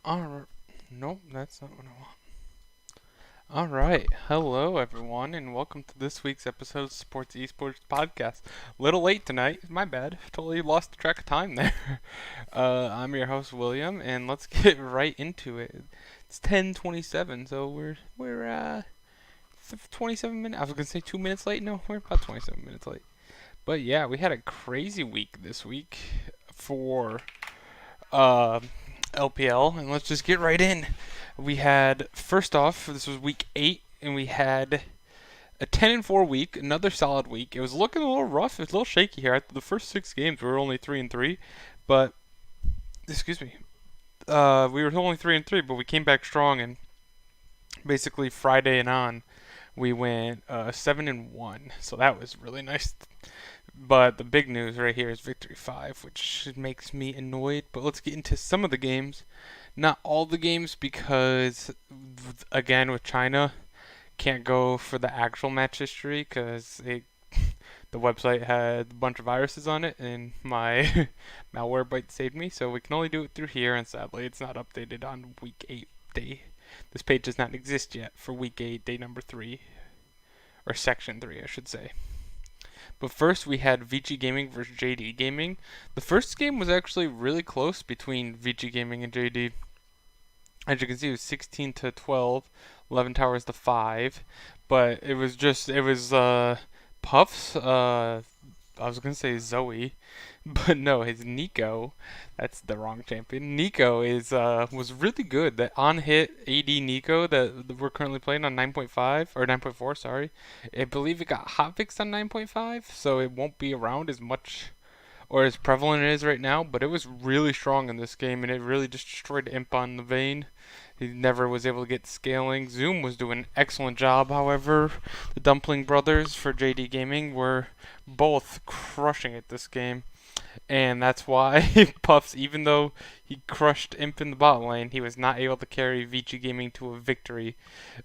Alright. Nope, that's not what I want. Alright. Hello, everyone, and welcome to this week's episode of Sports Esports Podcast. Little late tonight. My bad. Totally lost track of time there. I'm your host, William, and let's get right into it. It's 10:27, so we're 27 minutes. I was gonna say 2 minutes late. No, we're about 27 minutes late. But yeah, we had a crazy week this week for uh, LPL, and let's just get right in. We had first off, this was week 8, and we had a 10-4 week, another solid week. It was looking a little rough, it was a little shaky here. After the first 6 games, we were only 3-3, but excuse me, we were only 3-3, but we came back strong, and basically Friday and on, we went 7-1. So that was really nice. But the big news right here is Victory 5, which makes me annoyed. But let's get into some of the games. Not all the games because, again, with China, can't go for the actual match history because the website had a bunch of viruses on it and my Malwarebytes saved me. So we can only do it through here, and sadly, it's not updated on week 8 day. This page does not exist yet for week 8, day number 3, or section 3, I should say. But first, we had VG Gaming versus JD Gaming. The first game was actually really close between VG Gaming and JD. As you can see, it was 16 to 12, 11 towers to 5. But it was Puff's, I was going to say Zoe, but no, his Nico. That's the wrong champion. Nico was really good. That on-hit AD Nico that we're currently playing on 9.5 or 9.4, sorry. I believe it got hotfixed on 9.5, so it won't be around as much or as prevalent it is right now, but it was really strong in this game, and it really just destroyed Imp on the Vayne. He never was able to get scaling. Zoom was doing an excellent job, however. The Dumpling Brothers for JD Gaming were both crushing it this game. And that's why Puffs, even though he crushed Imp in the bot lane, he was not able to carry VG Gaming to a victory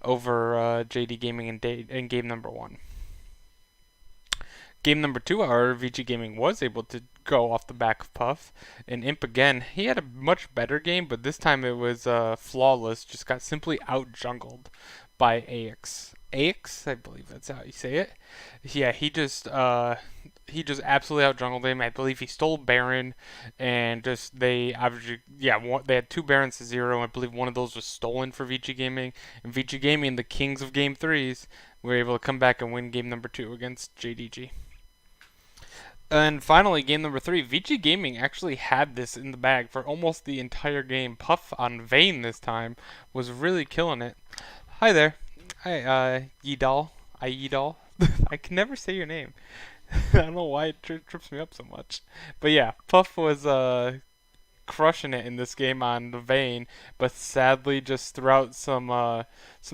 over JD Gaming in game number 1. Game number 2, however, VG Gaming was able to go off the back of Puff. And Imp again, he had a much better game, but this time it was flawless. Just got simply out jungled by AX. AX, I believe that's how you say it. Yeah, he just absolutely out jungled him. I believe he stole Baron, and just they averaged they had 2 Barons to 0. I believe one of those was stolen for VG Gaming, and VG Gaming, the kings of game 3s, were able to come back and win game number 2 against JDG. And finally, game number 3, VG Gaming actually had this in the bag for almost the entire game. Puff on Vayne this time was really killing it. Hi there. Hi, Yidal. Yidal. I can never say your name. I don't know why it trips me up so much. But yeah, Puff was crushing it in this game on the Vayne, but sadly just throughout some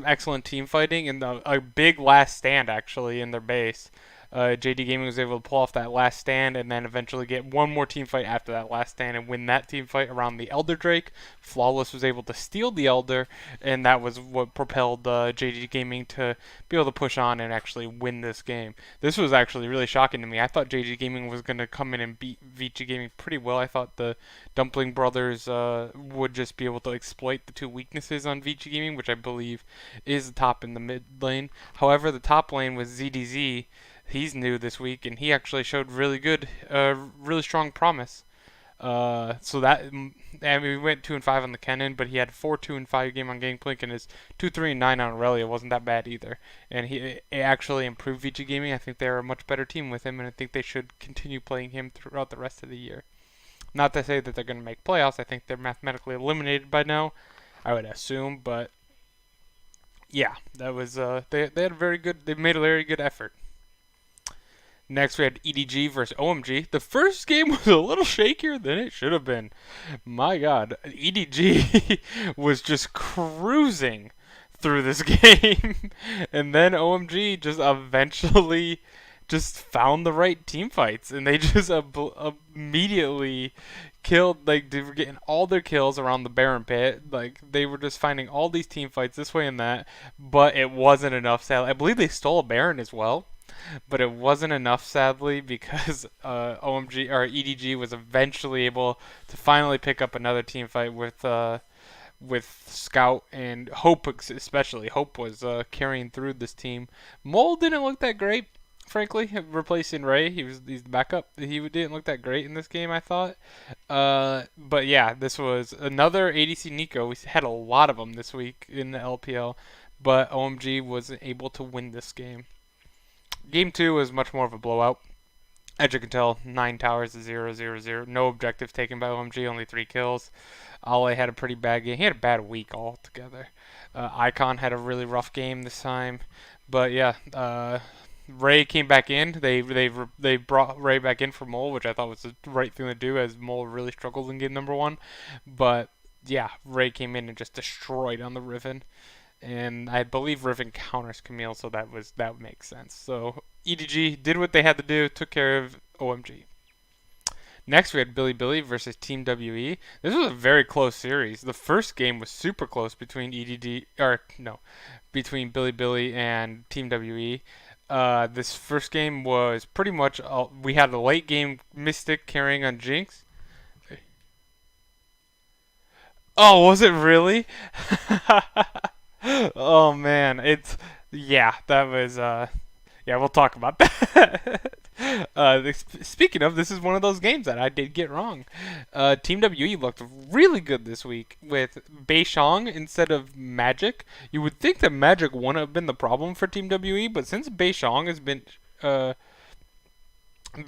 excellent team fighting and a big last stand actually in their base. JD Gaming was able to pull off that last stand and then eventually get one more team fight after that last stand and win that team fight around the Elder Drake. Flawless was able to steal the Elder, and that was what propelled JD Gaming to be able to push on and actually win this game. This was actually really shocking to me. I thought JD Gaming was going to come in and beat VG Gaming pretty well. I thought the Dumpling Brothers would just be able to exploit the 2 weaknesses on VG Gaming, which I believe is the top in the mid lane. However, the top lane was ZDZ. He's new this week, and he actually showed really strong promise. So that, I mean, we went 2-5 on the Kennen, but he had 4-2-5 game on Gangplank, and his 2-3-9 on Aurelia wasn't that bad either. And it actually improved VG Gaming. I think they're a much better team with him, and I think they should continue playing him throughout the rest of the year. Not to say that they're going to make playoffs. I think they're mathematically eliminated by now, I would assume, but yeah, that was they had a very good. They made a very good effort. Next, we had EDG versus OMG. The first game was a little shakier than it should have been. My God, EDG was just cruising through this game, and then OMG just eventually just found the right team fights, and they just immediately killed. Like, they were getting all their kills around the Baron pit. Like, they were just finding all these team fights this way and that, but it wasn't enough. Sadly, I believe they stole a Baron as well, but it wasn't enough, sadly, because OMG or EDG was eventually able to finally pick up another team fight with with Scout and Hope, especially. Hope was carrying through this team. Mole didn't look that great, frankly, replacing Ray. He's the backup. He didn't look that great in this game, I thought. But yeah, this was another ADC Nico. We had a lot of them this week in the LPL, but OMG was able to win this game. Game 2 was much more of a blowout. As you can tell, 9 towers to 0-0-0. No objectives taken by OMG, only 3 kills. Ale had a pretty bad game. He had a bad week altogether. Icon had a really rough game this time. But yeah, Ray came back in. They brought Ray back in for Mole, which I thought was the right thing to do, as Mole really struggled in game number 1. But yeah, Ray came in and just destroyed on the Riven. And I believe Riven counters Camille, so that makes sense. So EDG did what they had to do, took care of OMG. Next, we had Billy versus Team WE. This was a very close series. The first game was super close between between Billy and Team WE. This first game was pretty much we had a late game Mystic carrying on Jinx. Oh, was it really? Oh man, that was yeah, we'll talk about that. Speaking of, this is one of those games that I did get wrong. Team WE looked really good this week with Beishong instead of Magic. You would think that Magic wouldn't have been the problem for Team WE, but since Beishong has been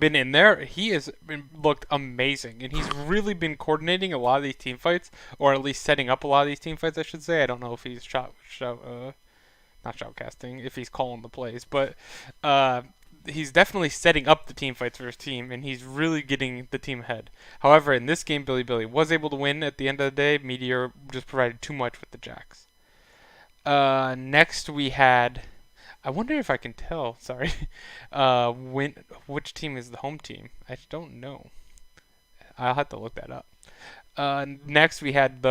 in there, he has looked amazing, and he's really been coordinating a lot of these team fights, or at least setting up a lot of these team fights, I should say. I don't know if he's not shoutcasting, if he's calling the plays, but he's definitely setting up the team fights for his team, and he's really getting the team ahead. However, in this game, Billy was able to win at the end of the day. Meteor just provided too much with the Jax. Next we had, I wonder if I can tell, sorry, which team is the home team. I don't know. I'll have to look that up. Next we had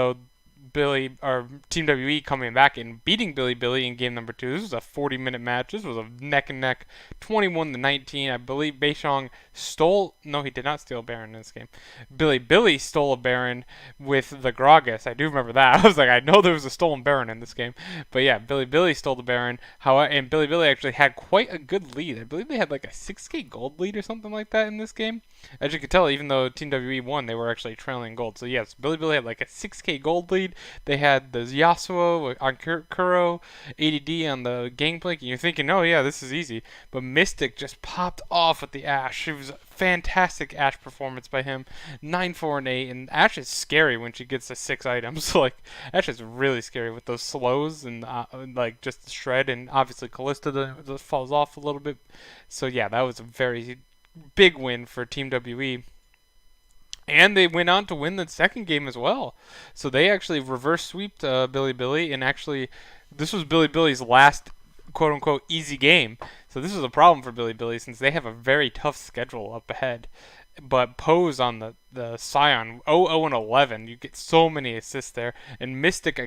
Team WE coming back and beating Billy in game number 2. This was a 40-minute match. This was a neck and neck, 21-19. I believe Beishong he did not steal a Baron in this game. Billy stole a Baron with the Gragas. I do remember that. I was like, I know there was a stolen Baron in this game. But yeah, Billy stole the Baron. And Billy actually had quite a good lead. I believe they had like a 6k gold lead or something like that in this game. As you can tell, even though Team WE won, they were actually trailing gold. So yes, Billy had like a 6k gold lead. They had the Yasuo on Kuro, ADD on the Gangplank, and you're thinking, oh yeah, this is easy. But Mystic just popped off with the Ashe. It was a fantastic Ashe performance by him. 9-4 and 8, and Ashe is scary when she gets to 6 items. Like, Ashe is really scary with those slows and like just the shred, and obviously Callista falls off a little bit. So yeah, that was a very big win for Team WE. And they went on to win the second game as well. So they actually reverse sweeped Billy, and actually this was Billy's last quote-unquote easy game. So this was a problem for Billy since they have a very tough schedule up ahead. But Pose on the Scion, 0-0 and 11, you get so many assists there. And Mystic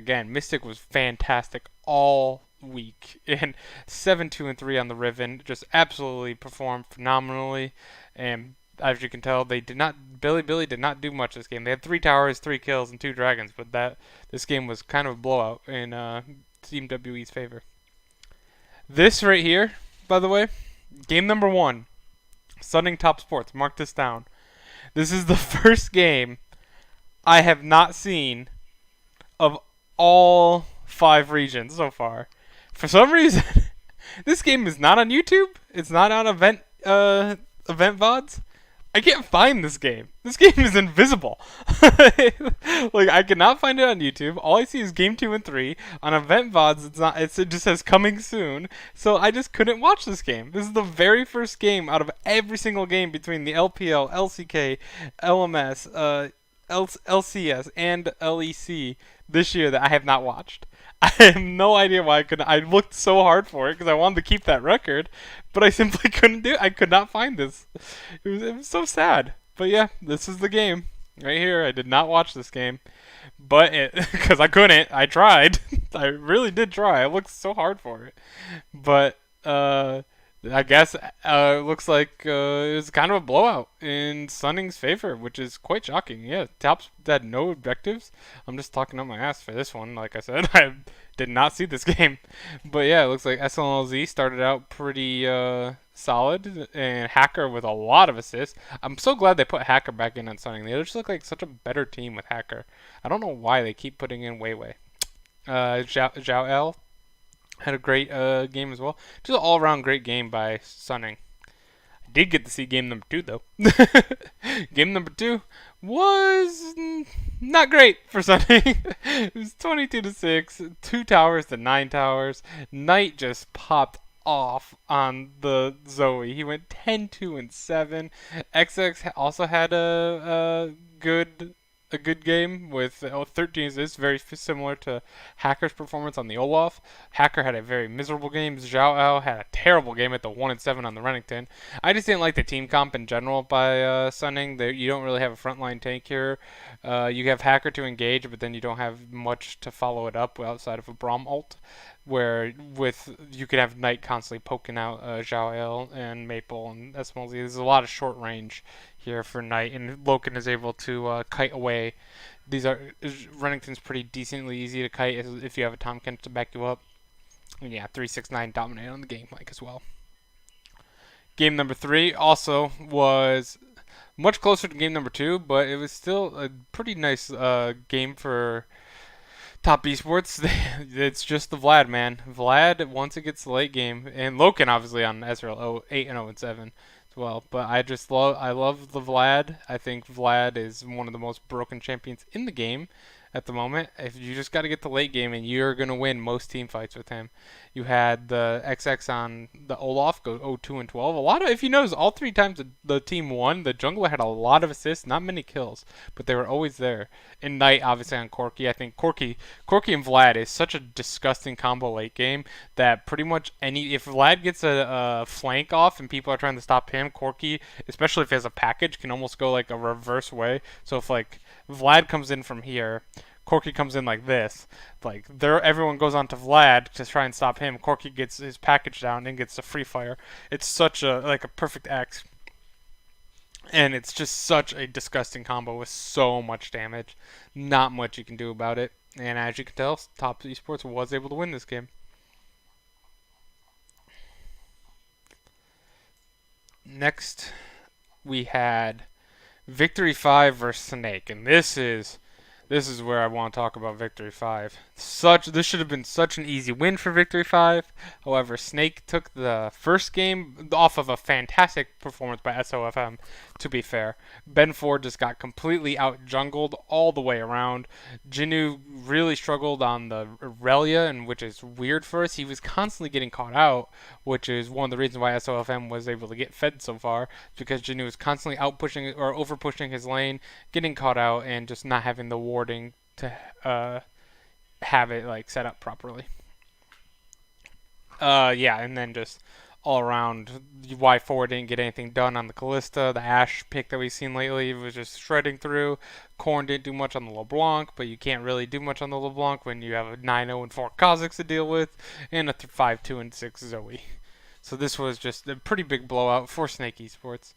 was fantastic all week. And 7-2 and 3 on the Riven, just absolutely performed phenomenally. And as you can tell, Billy did not do much this game. They had 3 towers, 3 kills, and 2 dragons, but this game was kind of a blowout in Team WE's favor. This right here, by the way, game number 1, Sunning Top Sports. Mark this down. This is the first game I have not seen of all 5 regions so far. For some reason, this game is not on YouTube. It's not on event VODs. I can't find this game. This game is invisible. Like, I cannot find it on YouTube. All I see is game 2 and 3. On event VODs, it just says coming soon. So I just couldn't watch this game. This is the very first game out of every single game between the LPL, LCK, LMS, LCS, and LEC this year that I have not watched. I have no idea why I couldn't. I looked so hard for it because I wanted to keep that record, but I simply couldn't do it. I could not find this. It was so sad. But yeah, this is the game right here. I did not watch this game, but because I couldn't. I tried. I really did try. I looked so hard for it, but I guess it looks like it was kind of a blowout in Sunning's favor, which is quite shocking. Yeah, Tops had no objectives. I'm just talking up my ass for this one. Like I said, I did not see this game, but yeah, it looks like SLLZ started out pretty solid, and Hacker with a lot of assists. I'm so glad they put Hacker back in on Sunning. They just look like such a better team with Hacker. I don't know why they keep putting in Weiwei. Zhao L had a great game as well. Just an all-around great game by Sunning. I did get to see game number 2 though. Game number 2 was not great for Sunning. It was 22-6, 2 towers to 9 towers. Knight just popped off on the Zoe. He went 10-2-7. XX also had a good game with 13 assists, very similar to Hacker's performance on the Olaf. Hacker had a very miserable game. Zhao Ao had a terrible game at the 1-7 on the Remington. I just didn't like the team comp in general by Sunning. You don't really have a frontline tank here. You have Hacker to engage, but then you don't have much to follow it up outside of a Braum ult, where you could have Knight constantly poking out Zhao Ao and Maple and SMLZ. There's a lot of short range here for Knight, and Loken is able to kite away. Remington's pretty decently easy to kite if you have a Tomkins to back you up. And yeah, 369 dominate on the game like as well. Game number 3 also was much closer to game number 2, but it was still a pretty nice game for Top Esports. It's just the Vlad, man. Vlad, once it gets the late game, and Loken obviously on Ezreal 8-0-7 as well. But I love the Vlad. I think Vlad is one of the most broken champions in the game at the moment. If you just got to get the late game, and you're gonna win most team fights with him. You had the XX on the Olaf go 0-2-12. A lot of, if you notice, all 3 times the team won, the jungler had a lot of assists, not many kills, but they were always there. And Knight obviously on Corki. I think Corki and Vlad is such a disgusting combo late game that pretty much if Vlad gets a flank off and people are trying to stop him, Corki, especially if he has a package, can almost go like a reverse way. So if like Vlad comes in from here, Corki comes in like this. Like everyone goes on to Vlad to try and stop him. Corki gets his package down and gets a free fire. It's such a perfect X. And it's just such a disgusting combo with so much damage. Not much you can do about it. And as you can tell, Top Esports was able to win this game. Next, we had Victory 5 versus Snake. And this is where I want to talk about Victory 5. This should have been such an easy win for Victory 5. However, Snake took the first game off of a fantastic performance by SOFM, to be fair. Ben Ford just got completely out-jungled all the way around. Jinnu really struggled on the Aurelia, and which is weird for us. He was constantly getting caught out, which is one of the reasons why SOFM was able to get fed so far, because Jinnu was constantly out-pushing or over-pushing his lane, getting caught out, and just not having the warding to have it like set up properly. Yeah, and then just all around, Y4 didn't get anything done on the Kalista. The Ashe pick that we've seen lately was just shredding through. Korn didn't do much on the LeBlanc, but you can't really do much on the LeBlanc when you have a 9-0-4 Kazakhs to deal with, and a 5-2-6 Zoe. So this was just a pretty big blowout for Snake Esports.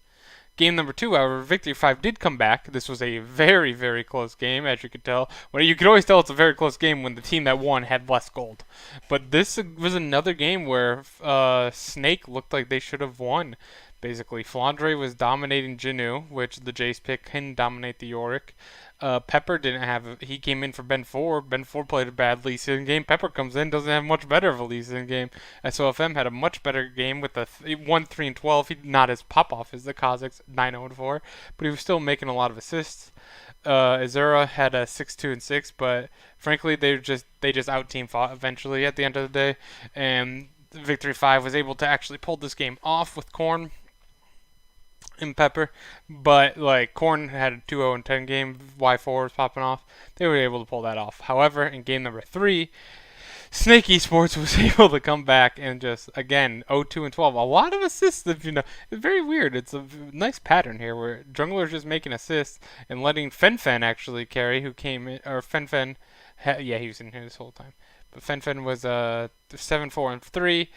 Game number 2, however, Victory 5 did come back. This was a very, very close game, as you could tell. Well, you could always tell it's a very close game when the team that won had less gold. But this was another game where Snake looked like they should have won. Basically, Flandre was dominating Jinnu, which the Jace pick can dominate the Yorick. Pepper didn't have. He came in for Ben 4. Ben 4 played a bad Lee Sin game. Pepper comes in, doesn't have much better of a Lee Sin game. SOFM had a much better game with a 1-3-12. He not as pop off as the Kazakhs 9-0-4, but he was still making a lot of assists. Azura had a 6-2-6, but frankly they just out team fought eventually at the end of the day, and Victory 5 was able to actually pull this game off with Korn and Pepper, but like Korn had a 2-0-10 game, Y4 was popping off. They were able to pull that off. However, in game number 3, Snake Esports was able to come back and just, again, 0-2-12. A lot of assists, if you know. It's very weird. It's a nice pattern here where jungler's just making assists and letting Fen actually carry, who came in, or Fen, yeah, he was in here this whole time. But Fen was 7-4-3.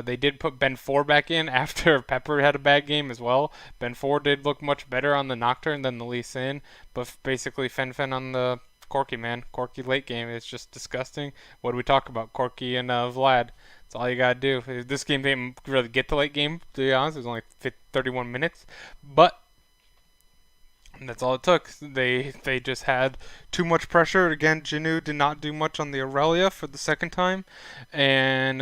They did put Ben 4 back in after Pepper had a bad game as well. Ben 4 did look much better on the Nocturne than the Lee Sin, but basically Fen on the Corki, man. Corki late game is just disgusting. What do we talk about? Corki and Vlad. That's all you gotta do. This game didn't really get to late game, to be honest. It was only 31 minutes, but that's all it took. They just had too much pressure. Again, Jinu did not do much on the Aurelia for the second time, and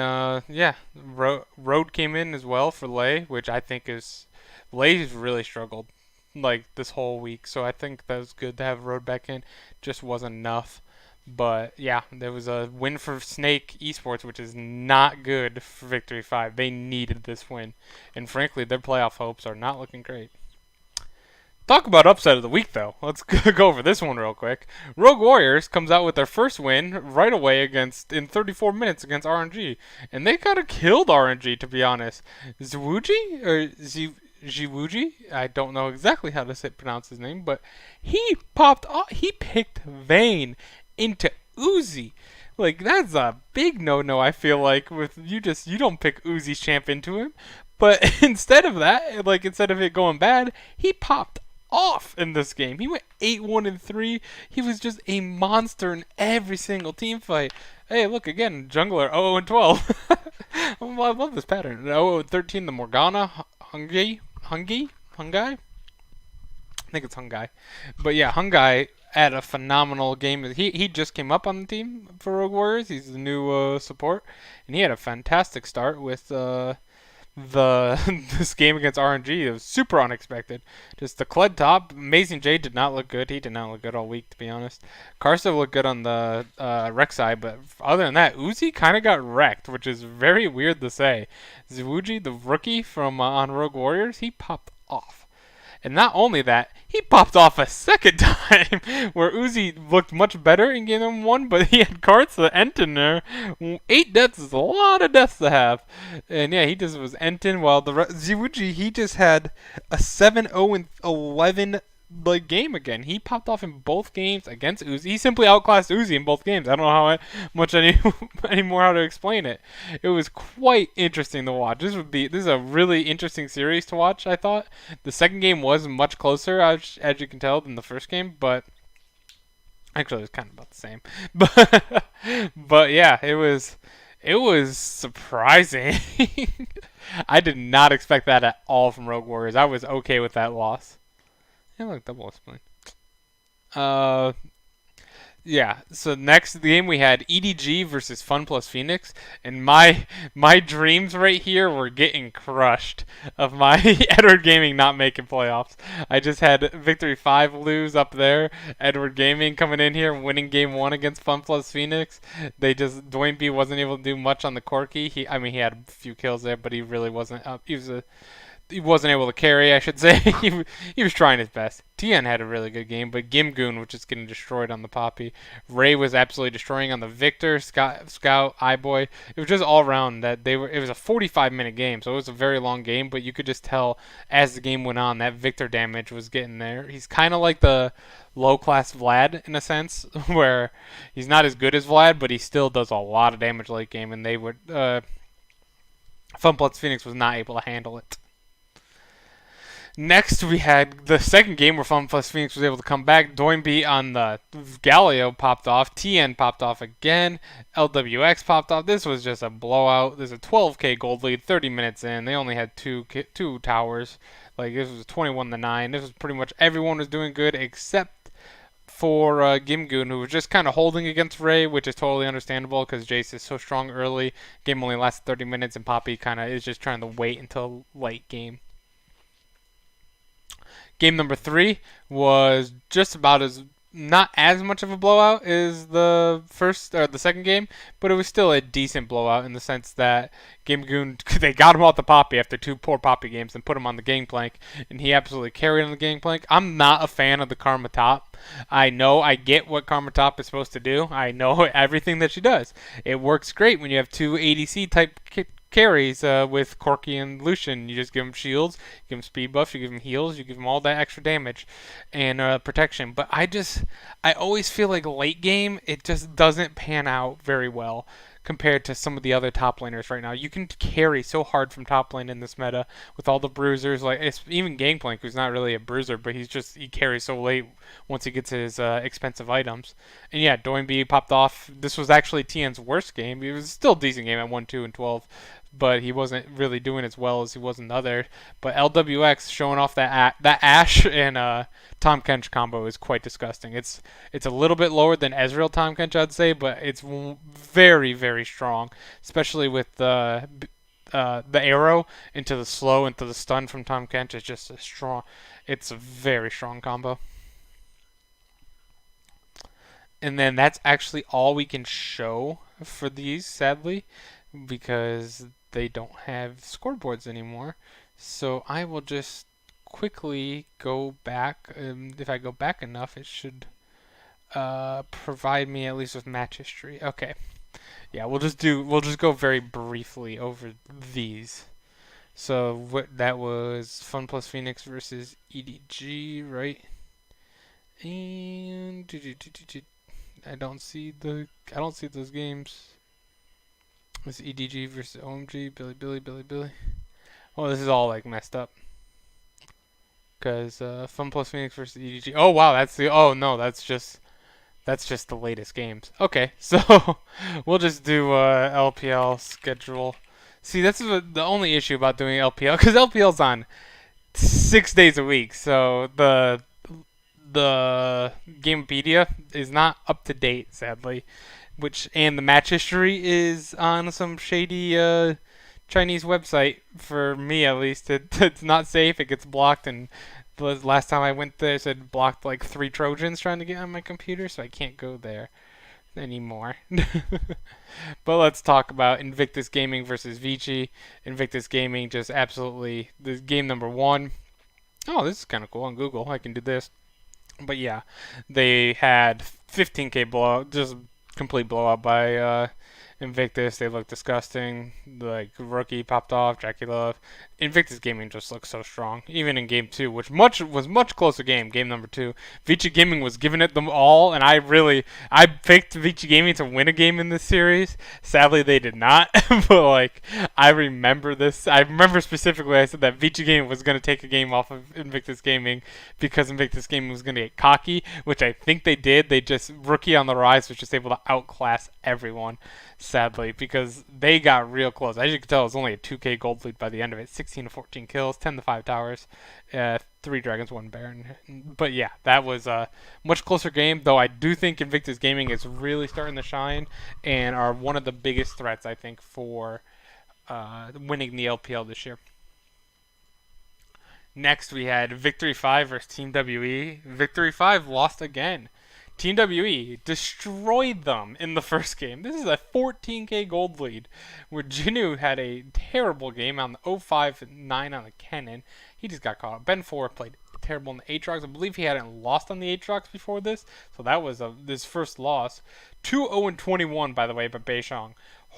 yeah, Road came in as well for Lei, which I think is Lei's really struggled like this whole week. So I think that was good to have Road back in. Just wasn't enough. But yeah, there was a win for Snake Esports, which is not good for Victory 5. They needed this win, and frankly, their playoff hopes are not looking great. Talk about upset of the week, though. Let's go over this one real quick. Rogue Warriors comes out with their first win right away in 34 minutes against RNG, and they kind of killed RNG, to be honest. Zwuji or Ziwuji, I don't know exactly how to pronounce his name, but he popped off. He picked Vayne into Uzi. Like, that's a big no-no, I feel like, with you don't pick Uzi's champ into him. But instead of that, like instead of it going bad, he popped off in this game. He went 8-1-3. He was just a monster in every single team fight. Hey, look again, jungler 0-12. I love this pattern. 0-13, the Morgana, Hungai. I think it's Hungai. But yeah, Hungai had a phenomenal game. He just came up on the team for Rogue Warriors. He's the new support, and he had a fantastic start with this game against RNG. It was super unexpected. Just the Kled top. Amazing J did not look good. He did not look good all week, to be honest. Karsa looked good on the Rex side, but other than that, Uzi kind of got wrecked, which is very weird to say. Zwuji, the rookie from on Rogue Warriors, he popped off. And not only that, he popped off a second time, where Uzi looked much better in game number 1, but he had Karsa Enten there. 8 deaths is a lot of deaths to have. And yeah, he just was Enten, while the Ziwuji, he just had a 7-0-11 like game again. He popped off in both games against Uzi. He simply outclassed Uzi in both games. I don't know much anymore how to explain it. It was quite interesting to watch. This is a really interesting series to watch, I thought. The second game was much closer, as you can tell, than the first game, but actually it was kind of about the same. But yeah, it was surprising. I did not expect that at all from Rogue Warriors. I was okay with that loss. Yeah, look, double explain. Yeah. So next game we had EDG versus Fun Plus Phoenix, and my dreams right here were getting crushed of my Edward Gaming not making playoffs. I just had Victory 5 lose up there. Edward Gaming coming in here winning game 1 against Fun Plus Phoenix. Dwayne B wasn't able to do much on the Corki. He had a few kills there, but he really wasn't up. He wasn't able to carry, I should say. he was trying his best. Tien had a really good game, but Gimgoon was just getting destroyed on the Poppy. Ray was absolutely destroying on the Victor, Scout, iBoy. It was just all around that it was a 45-minute game, so it was a very long game, but you could just tell as the game went on that Victor damage was getting there. He's kind of like the low-class Vlad in a sense, where he's not as good as Vlad, but he still does a lot of damage late game, and Fun Plus Phoenix was not able to handle it. Next, we had the second game where Fun Plus Phoenix was able to come back. Doinby on the Galio popped off. TN popped off again. LWX popped off. This was just a blowout. There's a 12k gold lead, 30 minutes in. They only had two towers. Like, this was 21-9. This was pretty much everyone was doing good except for Gimgoon, who was just kind of holding against Ray, which is totally understandable because Jace is so strong early. Game only lasted 30 minutes, and Poppy kind of is just trying to wait until late game. Game number 3 was just about not as much of a blowout as the second game, but it was still a decent blowout in the sense that Gimgoon, they got him off the Poppy after 2 poor Poppy games and put him on the Gangplank, and he absolutely carried on the Gangplank. I'm not a fan of the Karma Top. I get what Karma Top is supposed to do. I know everything that she does. It works great when you have 2 ADC type carries with Corki and Lucian. You just give them shields, you give them speed buffs, you give them heals, you give them all that extra damage and protection. But I always feel like late game, it just doesn't pan out very well compared to some of the other top laners right now. You can carry so hard from top lane in this meta with all the bruisers. Like it's even Gangplank, who's not really a bruiser, but he carries so late once he gets his expensive items. And yeah, Doinb popped off. This was actually TN's worst game. It was still a decent game at 1-2 and 12, but he wasn't really doing as well as he was in the other. But LWX showing off that Ashe and Tahm Kench combo is quite disgusting. It's a little bit lower than Ezreal Tahm Kench, I'd say, but it's very, very strong, especially with the arrow into the slow into the stun from Tahm Kench. It's just a strong. It's a very strong combo. And then that's actually all we can show for these, sadly, because they don't have scoreboards anymore. So I will just quickly go back. If I go back enough, it should provide me at least with match history. Okay. Yeah, we'll just go very briefly over these. So what that was Fun Plus Phoenix versus EDG, right? And I don't see those games. It's EDG versus OMG, Billy. Oh, this is all like messed up. Cause Fun Plus Phoenix versus EDG. Oh wow, oh no, that's just the latest games. Okay, so we'll just do LPL schedule. See, that's the only issue about doing LPL, because LPL's on 6 days a week, so the Gamepedia is not up to date, sadly. And the match history is on some shady Chinese website, for me at least. It's not safe. It gets blocked, and the last time I went there, it said blocked like 3 Trojans trying to get on my computer, so I can't go there anymore. But let's talk about Invictus Gaming versus Vici. Invictus Gaming just absolutely, this game number 1. Oh, this is kind of cool on Google. I can do this. But yeah, they had 15k blowout, just complete blowout by Invictus. They look disgusting. Like Rookie popped off, Jackie Love. Invictus Gaming just looks so strong, even in game 2, which was much closer game number 2. Vici Gaming was giving it them all, and I picked Vici Gaming to win a game in this series. Sadly, they did not. But like, I remember this. I remember specifically I said that Vici Gaming was going to take a game off of Invictus Gaming because Invictus Gaming was going to get cocky, which I think they did. They just, Rookie on the Rise was just able to outclass everyone, sadly, because they got real close. As you can tell, it was only a 2k gold lead by the end of it. 16 to 14 kills, 10 to 5 towers, 3 dragons, 1 baron. But yeah, that was a much closer game, though I do think Invictus Gaming is really starting to shine and are one of the biggest threats, I think, for winning the LPL this year. Next, we had Victory 5 versus Team WE. Victory 5 lost again. Team WE destroyed them in the first game. This is a 14k gold lead, where Jinu had a terrible game on the 0.59 on the Cannon. He just got caught up. Ben 4 played terrible in the Aatrox. I believe he hadn't lost on the Aatrox before this, so that was his first loss. 2-0-21, by the way, by Beishang.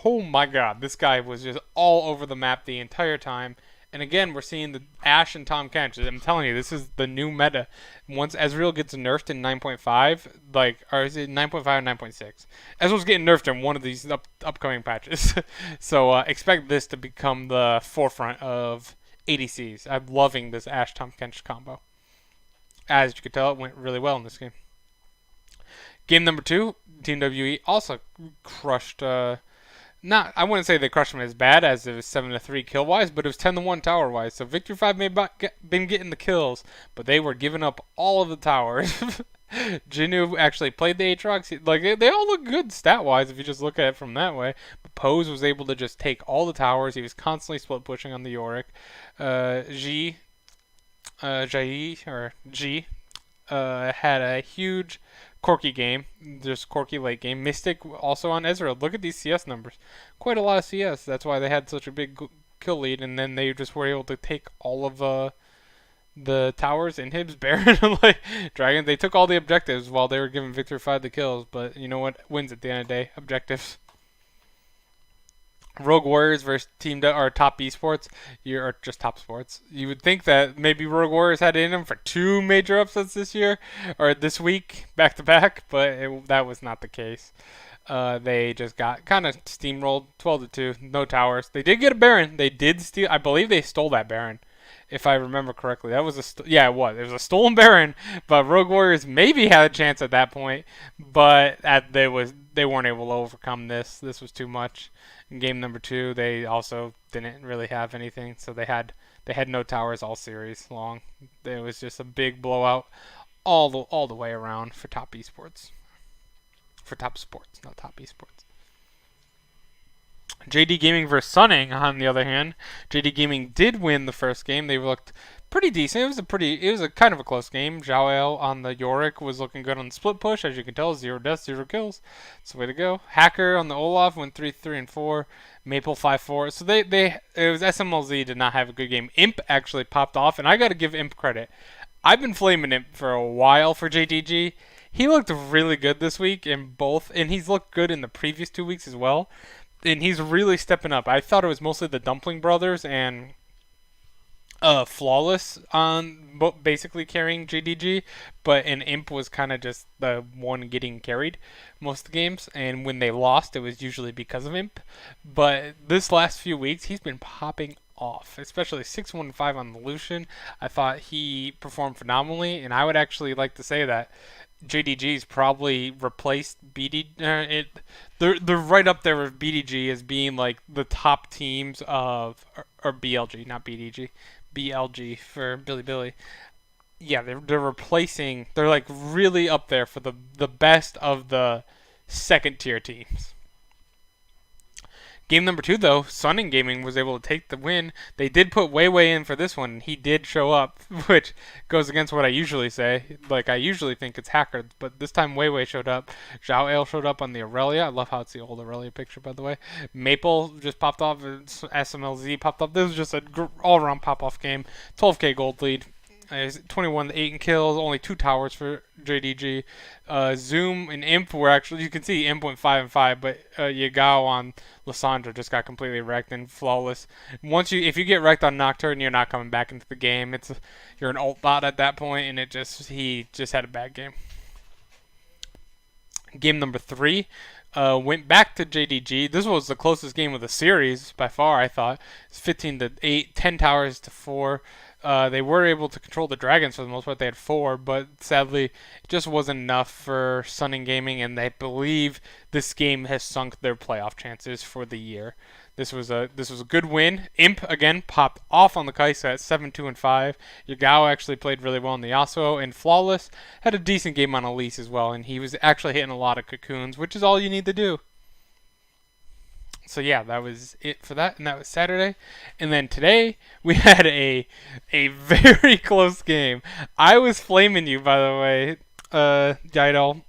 Oh my god, this guy was just all over the map the entire time. And again, we're seeing the Ashe and Tahm Kench. I'm telling you, this is the new meta. Once Ezreal gets nerfed in 9.5, or is it 9.5 or 9.6? Ezreal's getting nerfed in one of these upcoming patches. So expect this to become the forefront of ADCs. I'm loving this Ashe Tahm Kench combo. As you can tell, it went really well in this game. Game number 2, Team WE also crushed. I wouldn't say they crushed him as bad as it was 7-3 kill wise, but it was 10-1 tower wise. So Victory 5 may have been getting the kills, but they were giving up all of the towers. Jinu actually played the Aatrox. Like they all look good stat wise if you just look at it from that way. But Pose was able to just take all the towers. He was constantly split pushing on the Yorick. G had a huge Corki game, just Corki late game. Mystic also on Ezreal. Look at these CS numbers. Quite a lot of CS. That's why they had such a big kill lead, and then they just were able to take all of the towers, inhibs, Baron, like Dragon. They took all the objectives while they were giving Victor 5 the kills, but you know what wins at the end of the day? Objectives. Rogue Warriors versus or Top Esports, or just Top Sports. You would think that maybe Rogue Warriors had it in them for two major upsets this year or this week back to back, but that was not the case. They just got kind of steamrolled, 12-2, no towers. They did get a Baron. They did steal. I believe they stole that Baron, if I remember correctly. That was yeah, it was. It was a stolen Baron, but Rogue Warriors maybe had a chance at that point, but they weren't able to overcome this. This was too much. In game number 2, they also didn't really have anything, so they had no towers all series long. It was just a big blowout all the way around for Top Esports. For Top Sports, not Top Esports. JD Gaming versus Sunning, on the other hand, JD Gaming did win the first game. They looked pretty decent. It was a kind of a close game. Zhao on the Yorick was looking good on the split push, as you can tell. 0 deaths, 0 kills. It's the way to go. Hacker on the Olaf went 3-3 and 4. Maple 5-4. So it was SMLZ did not have a good game. Imp actually popped off, and I got to give Imp credit. I've been flaming Imp for a while for JDG. He looked really good this week in both, and he's looked good in the previous 2 weeks as well. And he's really stepping up. I thought it was mostly the Dumpling Brothers and Flawless on basically carrying JDG, but an Imp was kind of just the one getting carried most of the games. And when they lost, it was usually because of Imp. But this last few weeks, he's been popping off, especially 6-1-5 on the Lucian. I thought he performed phenomenally, and I would actually like to say that JDG's probably replaced BD. They're right up there with BDG as being like the top teams of or BLG, not BDG, BLG for Billy. Yeah, they're replacing. They're like really up there for the best of the second tier teams. Game number 2, though, Sunning Gaming was able to take the win. They did put Weiwei in for this one. He did show up, which goes against what I usually say. Like, I usually think it's Hacker, but this time Weiwei showed up. Zhao Ale showed up on the Aurelia. I love how it's the old Aurelia picture, by the way. Maple just popped off. SMLZ popped off. This was just an all-around pop-off game. 12k gold lead. 21 to 8 in kills, only 2 towers for JDG. Zoom and Imp were actually, you can see Imp went 5 and 5, but Yagao on Lissandra just got completely wrecked and flawless. If you get wrecked on Nocturne, you're not coming back into the game. You're an ult bot at that point, and he just had a bad game. Game number 3. Went back to JDG. This was the closest game of the series by far, I thought. It's 15 to 8, 10 towers to 4. They were able to control the dragons for the most part. They had 4, but sadly, it just wasn't enough for Sunning Gaming, and they believe this game has sunk their playoff chances for the year. This was a good win. Imp again popped off on the Kaisa at 7-2 and 5. Yagao actually played really well in the Yasuo, and Flawless had a decent game on Elise as well, and he was actually hitting a lot of cocoons, which is all you need to do. So yeah, that was it for that, and that was Saturday. And then today we had a very close game. I was flaming you, by the way, Jaidal,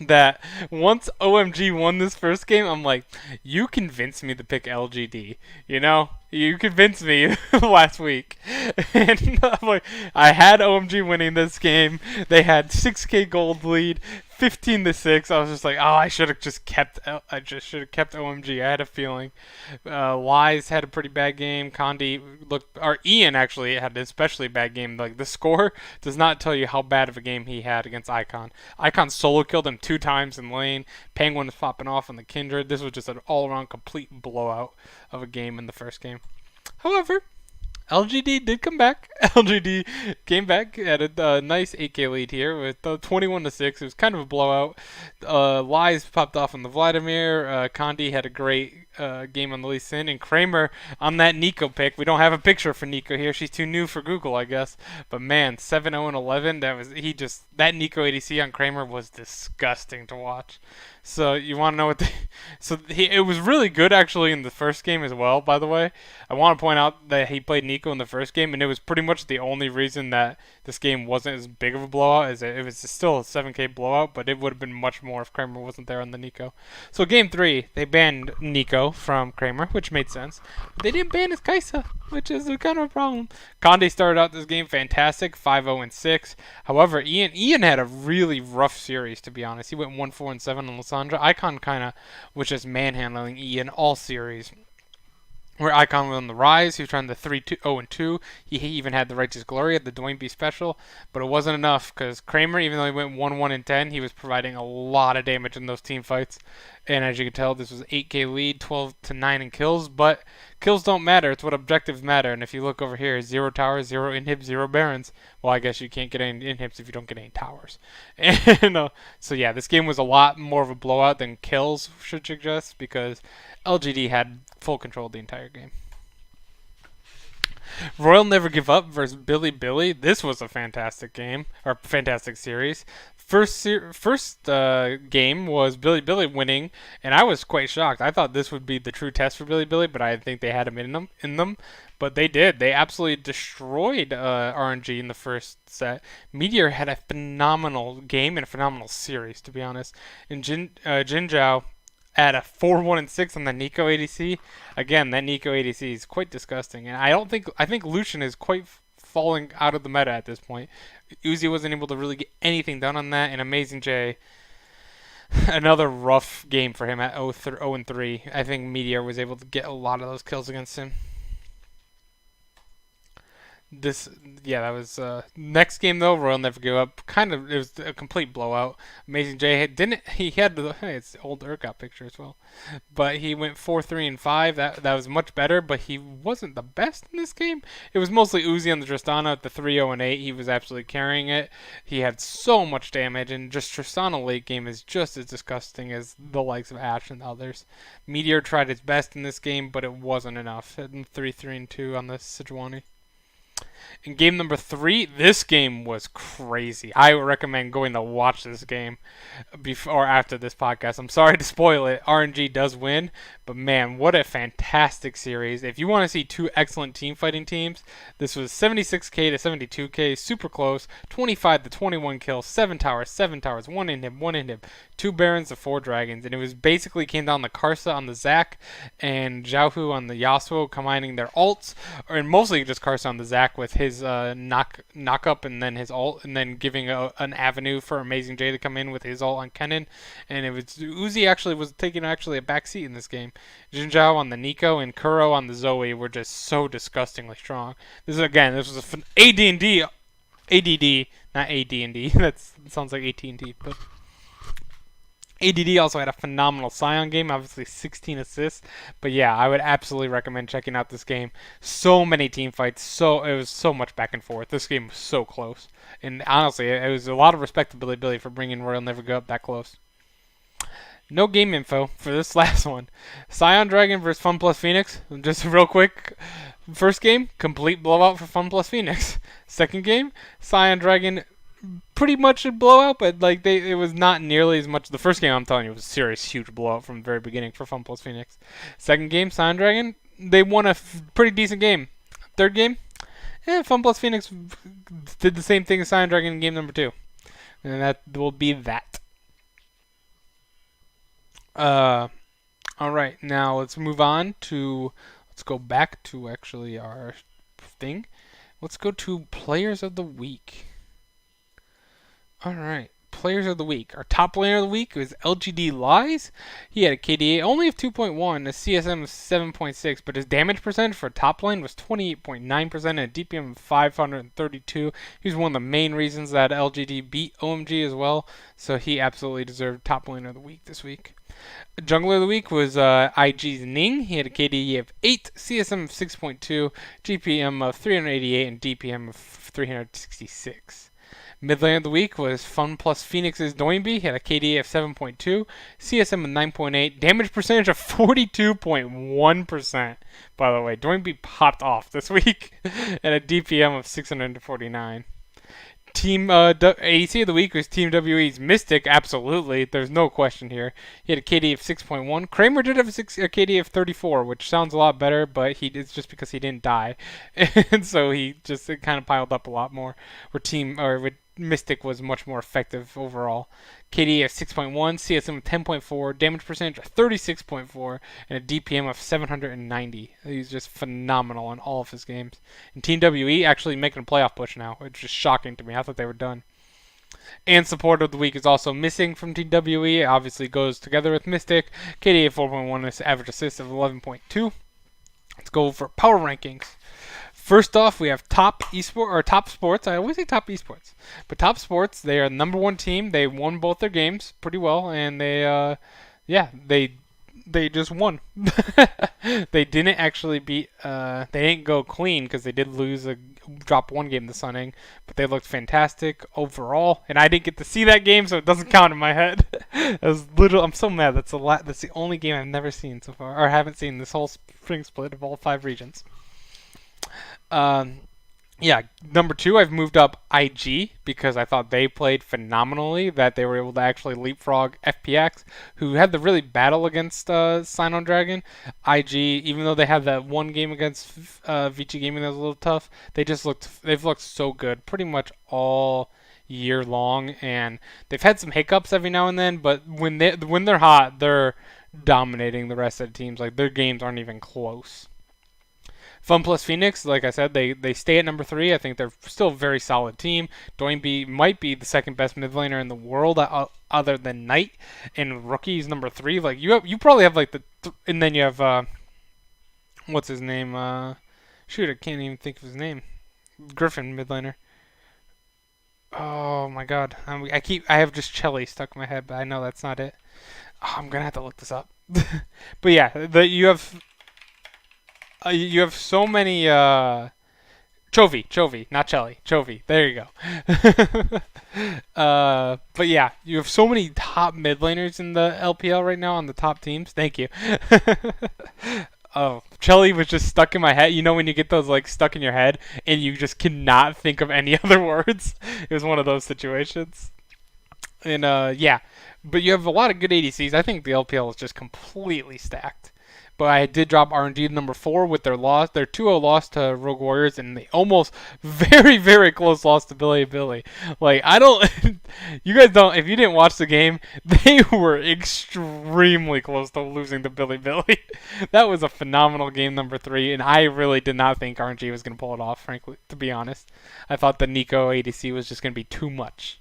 that once OMG won this first game, I'm like, you convinced me to pick LGD. You know, you convinced me last week, and I'm like, I had OMG winning this game. They had 6k gold lead. 15 to 6. I was just like, oh, I should have just kept. I just should have kept OMG. I had a feeling. Lies had a pretty bad game. Ian actually had an especially bad game. Like the score does not tell you how bad of a game he had against Icon. Icon solo killed him 2 times in lane. Penguin was popping off on the Kindred. This was just an all-around complete blowout of a game in the first game. However, LGD did come back. LGD came back, had a nice 8k lead here with 21 to 6. It was kind of a blowout. Lies popped off on the Vladimir. Condi had a great game on the Lee Sin, and Kramer on that Nico pick. We don't have a picture for Nico here. She's too new for Google, I guess. But man, 7-0 and 11. That Nico ADC on Kramer was disgusting to watch. So you want to know what? It was really good actually in the first game as well. By the way, I want to point out that he played Nico in the first game, and it was pretty much the only reason that this game wasn't as big of a blowout as it was still a 7K blowout, but it would have been much more if Kramer wasn't there on the Nico. So game 3, they banned Nico from Kramer, which made sense. But they didn't ban his Kaisa, which is kind of a problem. Conde started out this game fantastic, 5-0-6. However, Ian had a really rough series, to be honest. He went 1-4-7 on Lissandra. Icon kind of was just manhandling Ian all series. Where Icon was on the rise, he was trying the 3-0-2. He even had the Righteous Glory at the Dwayne B special, but it wasn't enough because Kramer, even though he went 1-1-10, he was providing a lot of damage in those team fights. And as you can tell, this was 8K lead, 12-9 in kills, but kills don't matter. It's what objectives matter. And if you look over here, 0 towers, 0 inhibs, 0 barons. Well, I guess you can't get any inhibs if you don't get any towers. And so yeah, this game was a lot more of a blowout than kills should suggest because LGD had full control of the entire game. Royal Never Give Up versus Billy Billy. This was a fantastic game, or fantastic series. First game was Billy Billy winning, and I was quite shocked. I thought this would be the true test for Billy Billy, but I think they had him in them. But they did. They absolutely destroyed RNG in the first set. Meteor had a phenomenal game and a phenomenal series, to be honest. And Jin Zhao at a 4-1-6 on the Nico ADC. Again, that Nico ADC is quite disgusting, and I think Lucian is quite falling out of the meta at this point. Uzi wasn't able to really get anything done on that, and Amazing J, another rough game for him at 0-3. I think Meteor was able to get a lot of those kills against him. That was next game though. Royal Never Give Up. It was a complete blowout. Amazing J had it's old Urgot picture as well, but he went 4-3-5. That was much better, but he wasn't the best in this game. It was mostly Uzi on the Tristana at the 3-0-8. He was absolutely carrying it. He had so much damage, and just Tristana late game is just as disgusting as the likes of Ashe and others. Meteor tried his best in this game, but it wasn't enough. 3-3-2 on the Sejuani. In game number 3, this game was crazy. I would recommend going to watch this game before or after this podcast. I'm sorry to spoil it. RNG does win, but man, what a fantastic series. If you want to see two excellent team fighting teams, this was 76K to 72K, super close, 25 to 21 kills, 7 towers, 1 inhib, 2 barons to 4 dragons, and it was basically came down to Karsa on the Zac and Zhao on the Yasuo combining their ults, and mostly just Karsa on the Zac with his knock up and then his ult, and then giving an avenue for Amazing J to come in with his ult on Kennen. And it was Uzi actually was taking a backseat in this game. Jin Zhao on the Nico and Kuro on the Zoe were just so disgustingly strong. This was AD&D, not AD&D. That sounds like AT&T, but ADD also had a phenomenal Scion game, obviously 16 assists. But yeah, I would absolutely recommend checking out this game. So many team fights, it was so much back and forth. This game was so close. And honestly, it was a lot of respectability for bringing Royal Never Go up that close. No game info for this last one. Scion Dragon versus Fun Plus Phoenix. Just real quick. First game, complete blowout for Fun Plus Phoenix. Second game, Scion Dragon pretty much a blowout, but it was not nearly as much. The first game, I'm telling you, was a serious, huge blowout from the very beginning for Fun Plus Phoenix. Second game, Scion Dragon, they won a pretty decent game. Third game, Fun Plus Phoenix did the same thing as Scion Dragon in game number 2. And that will be that. Alright, now let's move on to, let's go back to actually our thing. Let's go to Players of the Week. Alright, Players of the Week. Our top laner of the week was LGD Lies. He had a KDA only of 2.1, a CSM of 7.6, but his damage percentage for top lane was 28.9% and a DPM of 532. He was one of the main reasons that LGD beat OMG as well, so he absolutely deserved top laner of the week this week. Jungler of the week was IG's Ning. He had a KDE of 8, CSM of 6.2, GPM of 388, and DPM of 366. Mid lane of the week was Fun Plus Phoenix's Doinby. He had a KDA of 7.2, CSM of 9.8, damage percentage of 42.1%. By the way, Doinby popped off this week, and a DPM of 649. Team ADC of the week was Team WE's Mystic. Absolutely, there's no question here. He had a KD of 6.1. Kramer did have a KD of 34, which sounds a lot better, but it's just because he didn't die, and so it kind of piled up a lot more. With Mystic was much more effective overall. KD of 6.1, CSM of 10.4, damage percentage of 36.4, and a DPM of 790. He's just phenomenal in all of his games. And Team WE actually making a playoff push now, which is shocking to me. I thought they were done. And support of the week is also missing from Team WE. Obviously goes together with Mystic. KD of 4.1, average assist of 11.2. Let's go for power rankings. First off, we have Top Sports. I always say Top Esports, but Top Sports. They are the number one team. They won both their games pretty well, and they just won. They didn't actually beat. They didn't go clean because they did drop one game to Sunning, but they looked fantastic overall. And I didn't get to see that game, so it doesn't count in my head. I'm so mad. That's the only game I've never seen so far, or haven't seen this whole spring split of all 5 regions. Number 2, I've moved up IG because I thought they played phenomenally, that they were able to actually leapfrog FPX, who had the really battle against Sign-On Dragon. IG, even though they had that one game against Vici Gaming that was a little tough, they've looked so good pretty much all year long, and they've had some hiccups every now and then, but when they're hot, they're dominating the rest of the teams. Like, their games aren't even close. Fun Plus Phoenix, like I said, they stay at number 3. I think they're still a very solid team. Doinby might be the second best mid laner in the world other than Knight, and Rookie's number 3. Like you probably have like and then you have what's his name? Shoot, I can't even think of his name. Griffin mid laner. Oh my God, I have just Chelly stuck in my head, but I know that's not it. Oh, I'm gonna have to look this up. But yeah, you have so many Chovy, not Chelly. Chovy. There you go. But yeah, you have so many top mid laners in the LPL right now on the top teams. Thank you. Oh, Chelly was just stuck in my head. You know when you get those like stuck in your head and you just cannot think of any other words? It was one of those situations. And yeah, but you have a lot of good ADCs. I think the LPL is just completely stacked. But I did drop RNG to number 4 with their loss. Their 2-0 loss to Rogue Warriors, and they almost very, very close loss to Billy. Like, you guys don't, if you didn't watch the game, they were extremely close to losing to Billy. That was a phenomenal game, number 3, and I really did not think RNG was going to pull it off, frankly, to be honest. I thought the Nico ADC was just going to be too much.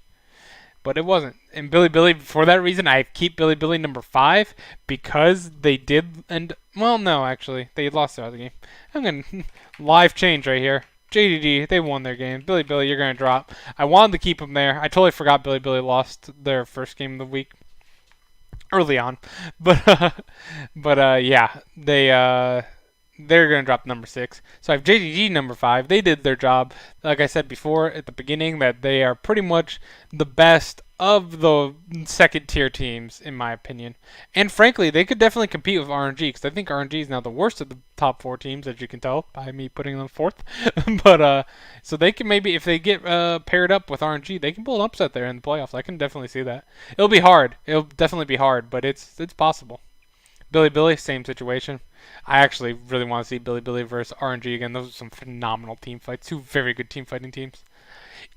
But it wasn't. And Billy, for that reason, I keep Billy number 5 because they did no, actually, they lost their other game. I'm going to live change right here. JDD, they won their game. Billy, you're going to drop. I wanted to keep them there. I totally forgot Billy lost their first game of the week early on. But yeah, they're going to drop number 6. So I have JDG number 5. They did their job. Like I said before at the beginning, that they are pretty much the best of the second tier teams, in my opinion. And frankly, they could definitely compete with RNG, because I think RNG is now the worst of the top 4 teams, as you can tell by me putting them 4th. But so they can maybe, if they get paired up with RNG, they can pull an upset there in the playoffs. I can definitely see that. It'll be hard. It'll definitely be hard, but it's possible. Billy, same situation. I actually really want to see Billy versus RNG again. Those are some phenomenal team fights. 2 very good team fighting teams.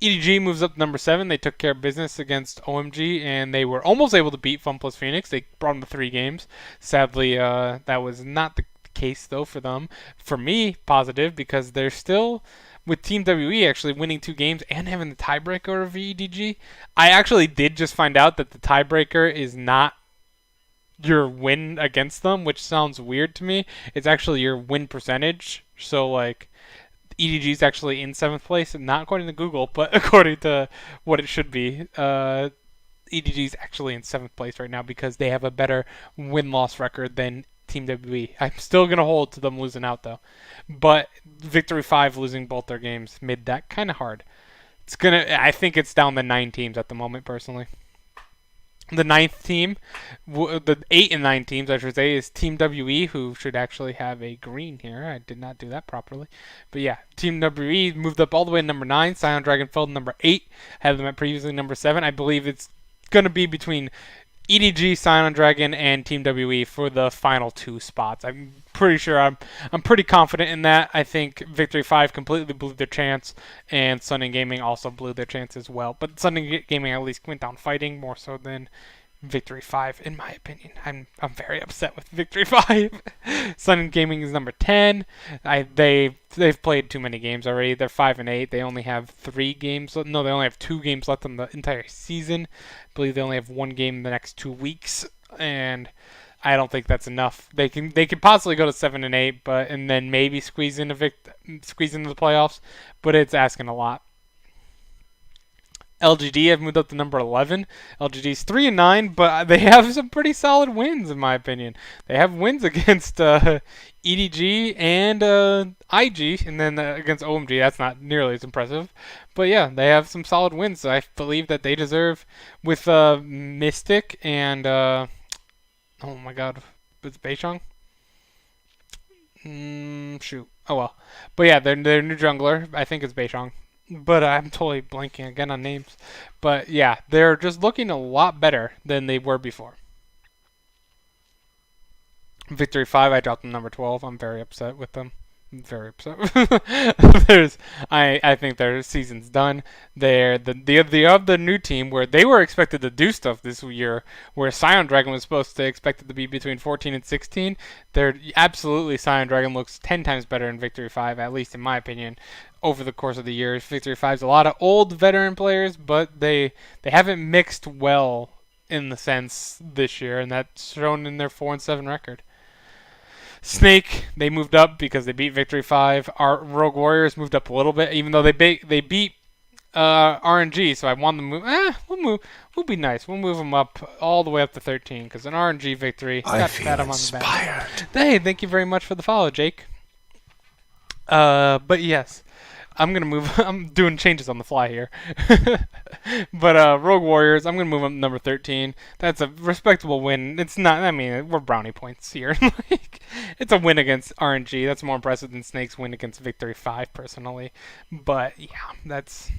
EDG moves up to number 7. They took care of business against OMG, and they were almost able to beat Fun Plus Phoenix. They brought them to 3 games. Sadly, that was not the case, though, for them. For me, positive, because they're still, with Team WE actually winning 2 games and having the tiebreaker over EDG. I actually did just find out that the tiebreaker is not your win against them, which sounds weird to me. It's actually your win percentage. So, like, EDG is actually in 7th place, not according to Google, but according to what it should be. EDG is actually in 7th place right now because they have a better win-loss record than Team WE. I'm still going to hold to them losing out, though. But Victory 5 losing both their games made that kind of hard. I think it's down to 9 teams at the moment, personally. The ninth team, the 8 and 9 teams, I should say, is Team WE, who should actually have a green here. I did not do that properly. But yeah, Team WE moved up all the way to number 9. Scion Dragon fell to number 8. Had them at previously number 7. I believe it's going to be between EDG, Scion Dragon, and Team WE for the final 2 spots. I'm pretty sure. I'm pretty confident in that. I think Victory 5 completely blew their chance, and Sun and Gaming also blew their chance as well. But Sun and Gaming at least went down fighting more so than Victory 5, in my opinion. I'm very upset with Victory 5. Sun and Gaming is number 10. They've played too many games already. They're 5 and 8. They only have 3 games. No, they only have 2 games left in the entire season. I believe they only have 1 game in the next 2 weeks, and I don't think that's enough. They could possibly go to 7 and 8, and then maybe squeeze into the playoffs, but it's asking a lot. LGD have moved up to number 11. LGD's 3 and 9, but they have some pretty solid wins in my opinion. They have wins against EDG and IG, and then against OMG. That's not nearly as impressive, but yeah, they have some solid wins. I believe that they deserve with Mystic and oh my God, it's Beishang. Shoot. Oh well, but yeah, their new jungler. I think it's Beishang. But I'm totally blanking again on names. But yeah, they're just looking a lot better than they were before. Victory 5, I dropped them number 12. I'm very upset with them. I'm very upset. I think their season's done. They're the new team where they were expected to do stuff this year, where Scion Dragon was supposed to expected to be between 14 and 16. They're absolutely Scion Dragon looks 10 times better in Victory 5, at least in my opinion. Over the course of the years, Victory 5's a lot of old veteran players, but they haven't mixed well in the sense this year, and that's shown in their 4 and 7 record. Snake, they moved up because they beat Victory 5. Our Rogue Warriors moved up a little bit, even though they beat RNG. So I want them to move. We'll be nice. We'll move them up all the way up to 13 because an RNG victory. I feel inspired. Hey, thank you very much for the follow, Jake. But yes. I'm going to move. I'm doing changes on the fly here. But Rogue Warriors, I'm going to move them to number 13. That's a respectable win. It's not, I mean, we're brownie points here. It's a win against RNG. That's more impressive than Snake's win against Victory 5, personally. But, yeah, that's...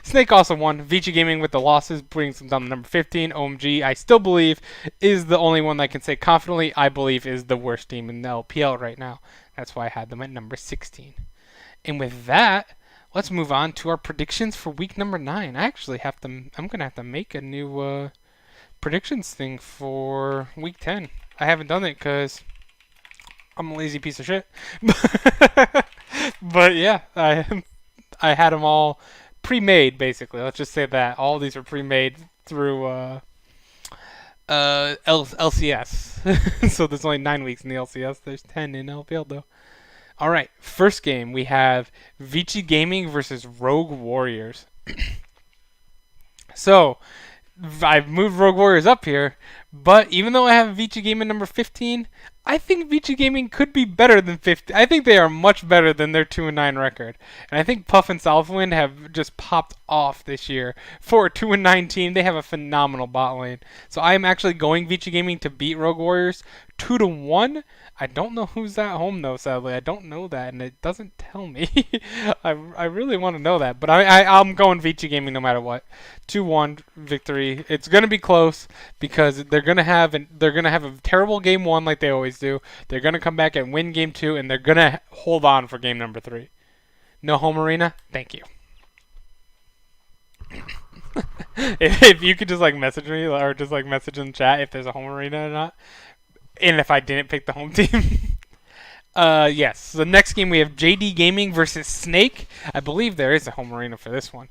Snake also won. Vici Gaming with the losses brings them down to number 15. OMG, I still believe, is the only one that I can say confidently I believe is the worst team in the LPL right now. That's why I had them at number 16. And with that, let's move on to our predictions for week number 9. I'm going to have to make a new predictions thing for week 10. I haven't done it because I'm a lazy piece of shit. But yeah, I had them all pre-made, basically. Let's just say that. All these were pre-made through LCS. So there's only 9 weeks in the LCS. There's 10 in LPL, though. All right, first game, we have Vici Gaming versus Rogue Warriors. So, I've moved Rogue Warriors up here, but even though I have Vici Gaming number 15, I think Vici Gaming could be better than 15. I think they are much better than their 2-9 record. And I think Puff and Southwind have just popped off this year. For a 2-9 team, they have a phenomenal bot lane. So I am actually going Vici Gaming to beat Rogue Warriors 2-1. I don't know who's at home though, sadly. I don't know that, and it doesn't tell me. I really want to know that, but I'm going Vici Gaming no matter what. 2-1 victory. It's gonna be close because they're gonna have a terrible game 1 like they always do. They're gonna come back and win game 2, and they're gonna hold on for game number 3. No home arena? Thank you. If you could just like message me or just like message in the chat if there's a home arena or not. And if I didn't pick the home team. Yes. The next game we have JD Gaming versus Snake. I believe there is a home arena for this one.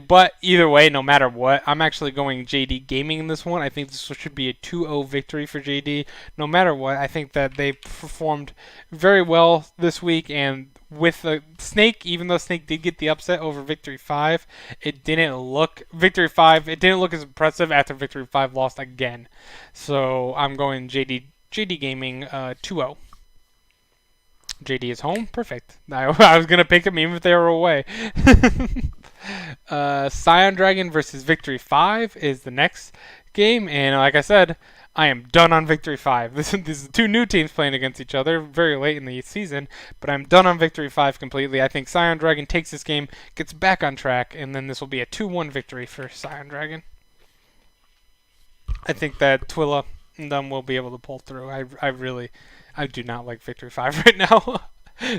But either way, no matter what, I'm actually going JD Gaming in this one. I think this should be a 2-0 victory for JD. No matter what, I think that they performed very well this week. And with Snake, even though Snake did get the upset over Victory 5, it didn't look as impressive after Victory 5 lost again. So I'm going JD Gaming 2-0. JD is home. Perfect. I was going to pick them even if they were away. Scion Dragon versus Victory 5 is the next game, and like I said, I am done on Victory 5. This is two new teams playing against each other very late in the season, but I'm done on Victory 5 completely. I think Scion Dragon takes this game, gets back on track, and then this will be a 2-1 victory for Scion Dragon. I think that Twilla and them will be able to pull through. I do not like Victory 5 right now.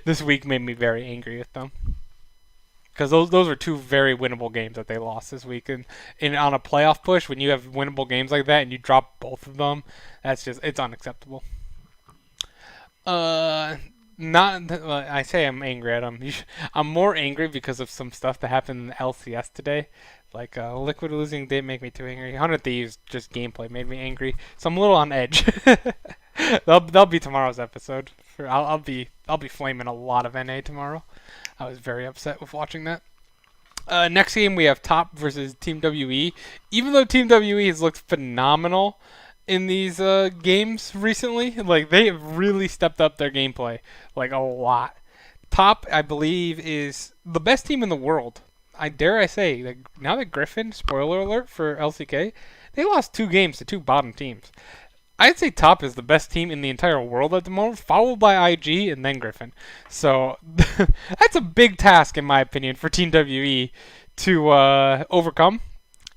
This week made me very angry with them. Because those were two very winnable games that they lost this week, and on a playoff push, when you have winnable games like that and you drop both of them, it's unacceptable. Not I say I'm angry at them. I'm more angry because of some stuff that happened in the LCS today. Like Liquid losing didn't make me too angry. 100 Thieves just gameplay made me angry, so I'm a little on edge. That'll be tomorrow's episode. I'll be flaming a lot of NA tomorrow. I was very upset with watching that. Next game we have Top versus Team WE. Even though Team WE has looked phenomenal in these games recently, like they have really stepped up their gameplay like a lot. Top, I believe, is the best team in the world. I dare say that now that Griffin, spoiler alert for LCK, they lost 2 games to 2 bottom teams. I'd say Top is the best team in the entire world at the moment, followed by IG and then Griffin. So that's a big task, in my opinion, for Team WE to overcome.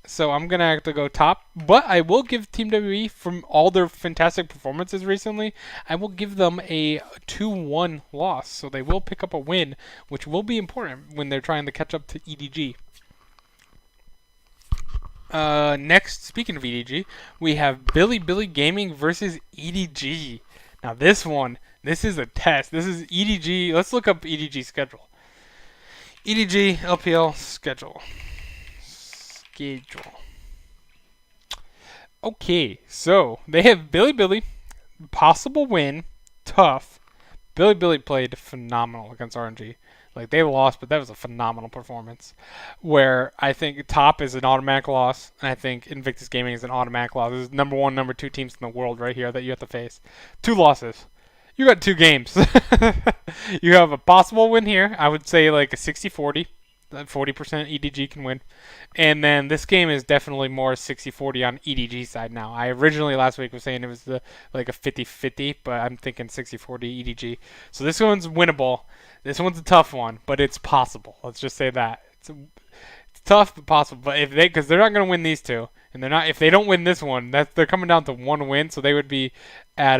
So I'm going to have to go Top. But I will give Team WE, from all their fantastic performances recently, I will give them a 2-1 loss. So they will pick up a win, which will be important when they're trying to catch up to EDG. Next, speaking of EDG, we have Billy Gaming versus EDG. Now this is a test. This is EDG. Let's look up EDG schedule. EDG LPL schedule. Okay, so they have Billy, possible win, tough. Billy played phenomenal against RNG. Like, they lost, but that was a phenomenal performance. Where I think Top is an automatic loss, and I think Invictus Gaming is an automatic loss. This is number 1, number 2 teams in the world right here that you have to face. 2 losses. You got 2 games. You have a possible win here. I would say like a 60-40. 40% EDG can win. And then this game is definitely more 60-40 on EDG side now. I originally last week was saying it was like a 50-50, but I'm thinking 60-40 EDG. So this one's winnable. This one's a tough one, but it's possible. Let's just say that. It's tough but possible. But because they're not going to win these 2, and if they don't win this one, they're coming down to 1 win, so they would be at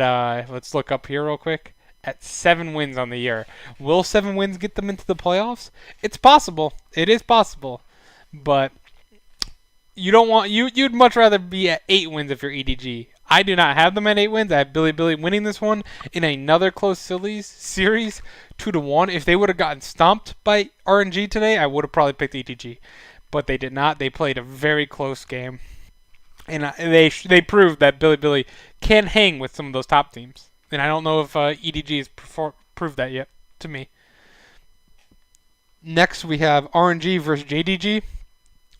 let's look up here real quick. At 7 wins on the year. Will 7 wins get them into the playoffs? It's possible. It is possible. But you'd much rather be at 8 wins if you're EDG. I do not have them at 8 wins. I have Billy winning this one in another close series 2-1. If they would have gotten stomped by RNG today, I would have probably picked EDG. But they did not. They played a very close game. And they proved that Billy can hang with some of those top teams. And I don't know if EDG has proved that yet to me. Next, we have RNG versus JDG.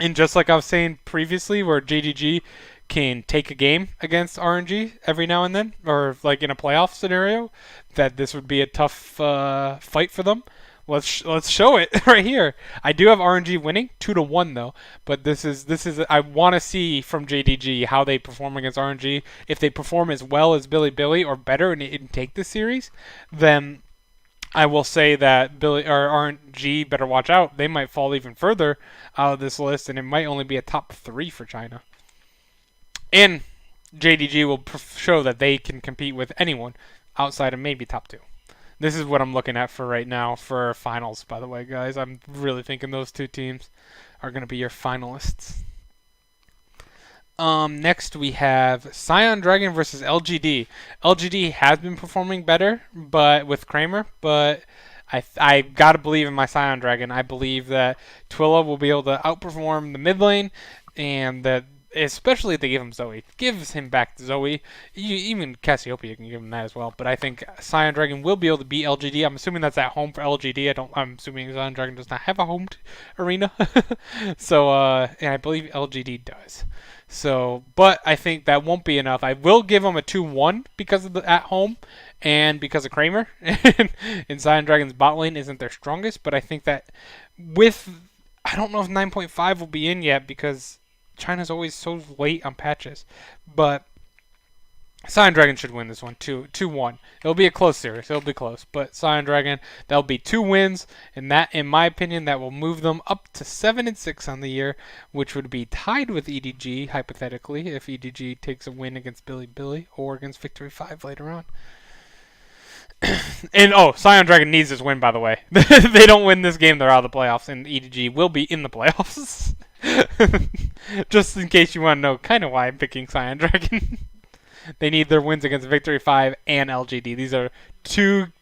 And just like I was saying previously, where JDG can take a game against RNG every now and then, or like in a playoff scenario, that this would be a tough fight for them. Let's show it right here. I do have RNG winning 2-1 though, but this is I want to see from JDG how they perform against RNG. If they perform as well as Billy or better and take this series, then I will say that RNG better watch out. They might fall even further out of this list, and it might only be a top 3 for China. And JDG will show that they can compete with anyone outside of maybe top 2. This is what I'm looking at for right now for finals, by the way, guys. I'm really thinking those 2 teams are going to be your finalists. Next, we have Scion Dragon versus LGD. LGD has been performing better with Kramer, but I got to believe in my Scion Dragon. I believe that Twilla will be able to outperform the mid lane, and that especially if they give him Zoe. Gives him back Zoe. Even Cassiopeia can give him that as well. But I think Scion Dragon will be able to beat LGD. I'm assuming that's at home for LGD. I'm assuming Scion Dragon does not have a home arena. So, and I believe LGD does. So, but I think that won't be enough. I will give him a 2-1 because of the at home and because of Kramer. And Scion Dragon's bot lane isn't their strongest. But I think that with I don't know if 9.5 will be in yet because China's always so late on patches. But Cyan Dragon should win this one 2-1. It'll be a close series. It'll be close. But Cyan Dragon, that'll be 2 wins. And that, in my opinion, that will move them up to 7-6 on the year, which would be tied with EDG, hypothetically, if EDG takes a win against Billy Billy or against Victory 5 later on. And Cyan Dragon needs this win, by the way. If they don't win this game, they're out of the playoffs, and EDG will be in the playoffs. Just in case you want to know kind of why I'm picking Cyan Dragon. They need their wins against Victory 5 and LGD. These are two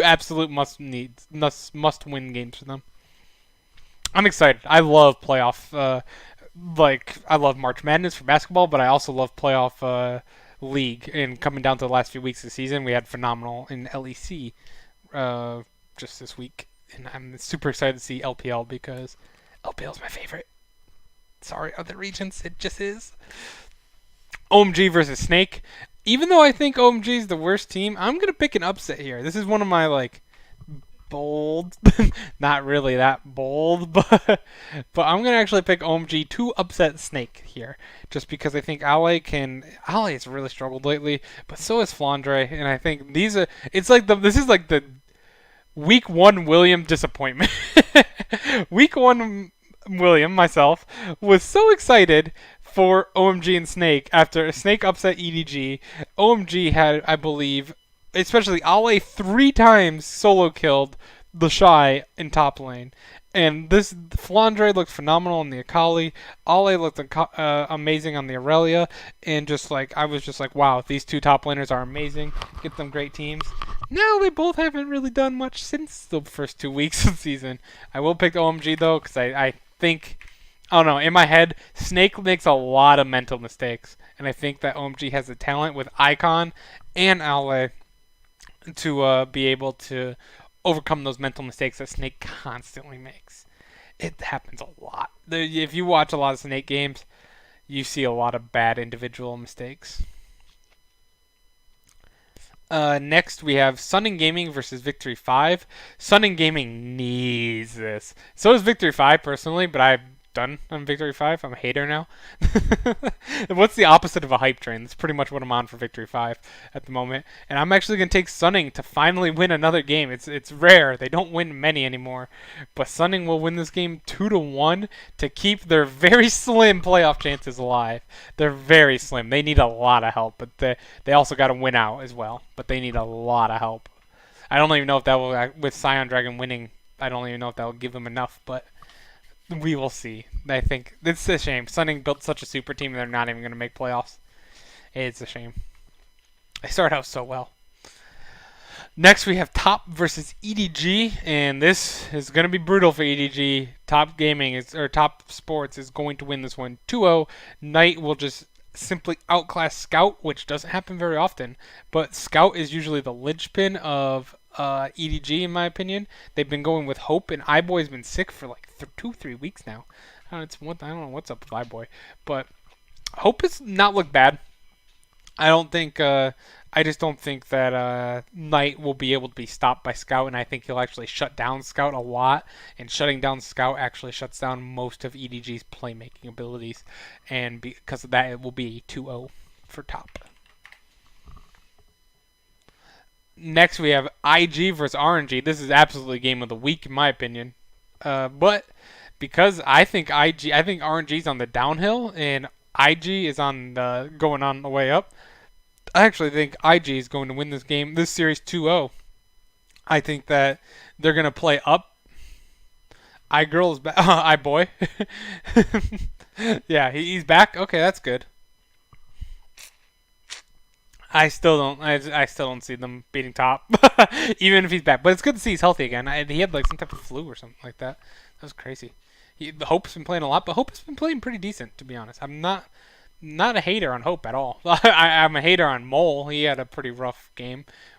absolute must-win games for them. I'm excited. I love playoff, I love March Madness for basketball, but I also love playoff league. And coming down to the last few weeks of the season, we had phenomenal in LEC just this week. And I'm super excited to see LPL because LPL is my favorite. Sorry, other regions, it just is. OMG versus Snake. Even though I think OMG is the worst team, I'm going to pick an upset here. This is one of my, bold, not really that bold, but I'm going to actually pick OMG to upset Snake here. Just because I think Ale has really struggled lately, but so has Flandre, and I think this is like the week 1 William disappointment. Week 1 William, myself, was so excited for OMG and Snake after Snake upset EDG. OMG had, I believe, especially Ale 3 times solo killed the Shy in top lane. And this Flandre looked phenomenal on the Akali. Ale looked amazing on the Aurelia. And I was just like, wow, these 2 top laners are amazing. Get them great teams. Now they both haven't really done much since the first 2 weeks of the season. I will pick OMG though, because I think, I don't know, in my head, Snake makes a lot of mental mistakes. And I think that OMG has the talent with Icon and Ale to be able to overcome those mental mistakes that Snake constantly makes. It happens a lot. If you watch a lot of Snake games, you see a lot of bad individual mistakes. Next, we have Sunning Gaming versus Victory 5. Sunning Gaming needs this. So does Victory 5, personally, but I've done on Victory 5. I'm a hater now. What's the opposite of a hype train? That's pretty much what I'm on for Victory 5 at the moment. And I'm actually going to take Sunning to finally win another game. It's rare. They don't win many anymore. But Sunning will win this game 2-1 to keep their very slim playoff chances alive. They're very slim. They need a lot of help, but they also got to win out as well. But they need a lot of help. I don't even know if that will, with Cyan Dragon winning, I don't even know if that will give them enough, but we will see. I think it's a shame. Sunning built such a super team and they're not even going to make playoffs. It's a shame. They started out so well. Next, we have Top versus EDG, and this is going to be brutal for EDG. Top Sports is going to win this one 2-0. Knight will just simply outclass Scout, which doesn't happen very often. But Scout is usually the linchpin of EDG, in my opinion. They've been going with Hope, and iBoy's been sick for 2-3 weeks now. I don't know what's up with iBoy, but Hope has not looked bad. I just don't think that Knight will be able to be stopped by Scout, and I think he'll actually shut down Scout a lot. And shutting down Scout actually shuts down most of EDG's playmaking abilities, and because of that, it will be 2-0 for Top. Next, we have IG versus RNG. This is absolutely game of the week, in my opinion. But because I think RNG's on the downhill and IG is going on the way up, I actually think IG is going to win this series 2-0. I think that they're going to play up. iGirl is back. iBoy. Yeah, he's back. Okay, that's good. I still don't see them beating Top, even if he's back. But it's good to see he's healthy again. He had some type of flu or something like that. That was crazy. Hope's been playing a lot, but Hope has been playing pretty decent, to be honest. I'm not a hater on Hope at all. I'm a hater on Mole. He had a pretty rough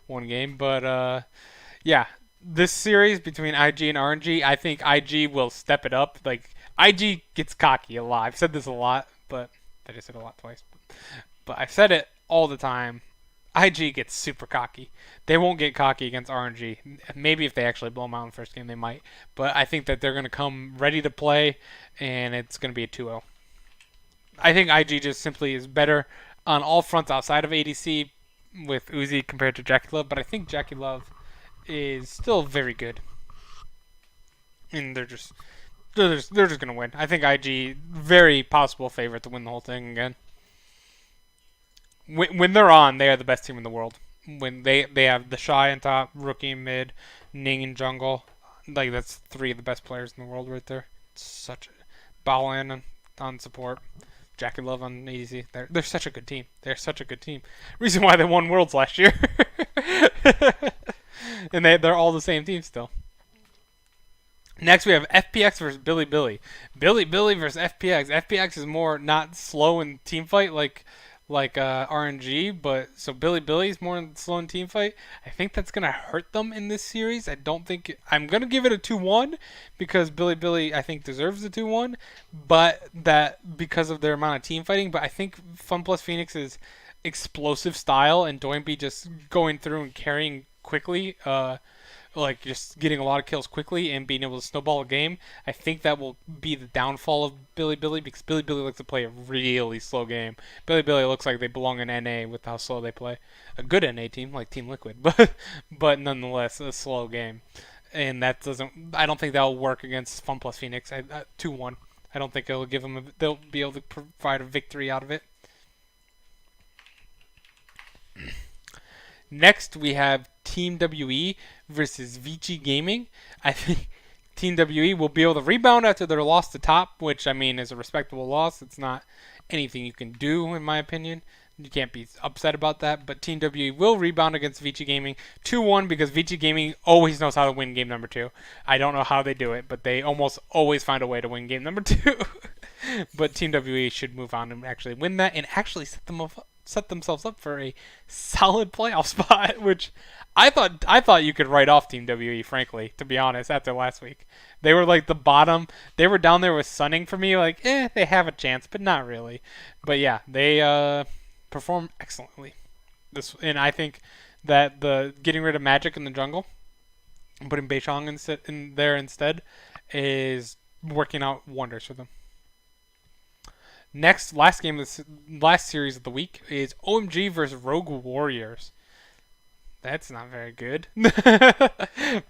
one game. But yeah, this series between IG and RNG, I think IG will step it up. IG gets cocky a lot. I've said this a lot, but I just said a lot twice. But I've said it all the time. IG gets super cocky. They won't get cocky against RNG. Maybe if they actually blow them out in the first game, they might. But I think that they're going to come ready to play, and it's going to be a 2-0. I think IG just simply is better on all fronts outside of ADC with Uzi compared to Jackie Love, but I think Jackie Love is still very good. And they're just gonna win. I think IG very possible favorite to win the whole thing again. When they're on, they are the best team in the world. When they have the Shy on top, Rookie in mid, Ning in jungle, like that's three of the best players in the world right there. It's such a Balan on support, Jackie Love on ADC. They're such a good team. They're such a good team. Reason why they won Worlds last year. And they're all the same team still. Next, we have FPX versus Billy Billy. Billy Billy versus FPX. FPX is more not slow in team fight like RNG, but so Billy Billy is more slow in team fight. I think that's gonna hurt them in this series. I don't think I'm gonna give it a 2-1 because Billy Billy I think deserves a 2-1, but that because of their amount of team fighting. But I think FunPlus Phoenix's explosive style and Doinby just going through and carrying quickly. Like just getting a lot of kills quickly and being able to snowball a game. I think that will be the downfall of Billy Billy because Billy Billy likes to play a really slow game. Billy Billy looks like they belong in NA with how slow they play. A good NA team like Team Liquid, but nonetheless a slow game. And that doesn't. I don't think that'll work against FunPlus Phoenix. 2-1. I don't think it'll give them. They'll be able to provide a victory out of it. Next, we have Team WE versus Vici Gaming. I think Team WE will be able to rebound after their loss to top, which, I mean, is a respectable loss. It's not anything you can do, in my opinion. You can't be upset about that. But Team WE will rebound against Vici Gaming 2-1 because Vici Gaming always knows how to win game number 2. I don't know how they do it, but they almost always find a way to win game number 2. But Team WE should move on and actually win that and actually set themselves up for a solid playoff spot, which I thought you could write off Team WE, frankly, to be honest, after last week. They were like the bottom. They were down there with Sunning for me, like, they have a chance, but not really. But yeah, they perform excellently. And I think that the getting rid of Magic in the jungle, putting Beishang in there instead, is working out wonders for them. Next, last series of the week is OMG versus Rogue Warriors. That's not very good.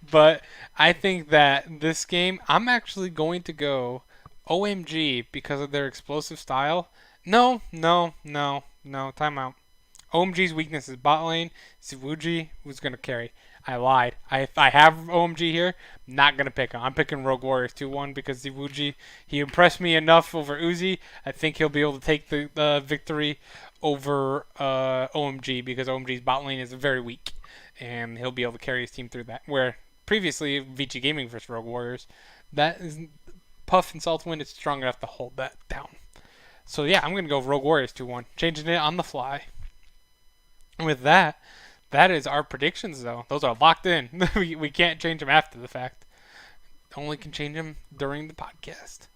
But I think that this game, I'm actually going to go OMG because of their explosive style. No, timeout. OMG's weakness is bot lane. Ziwuji was going to carry. I lied. I have OMG here. Not going to pick him. I'm picking Rogue Warriors 2-1 because Ziwuji, he impressed me enough over Uzi. I think he'll be able to take the victory over OMG because OMG's bot lane is very weak. And he'll be able to carry his team through that. Where previously, Vici Gaming versus Rogue Warriors, that is Puff and Saltwind is strong enough to hold that down. So yeah, I'm going to go Rogue Warriors 2-1. Changing it on the fly. With that is our predictions, though. Those are locked in. we can't change them after the fact. Only can change them during the podcast.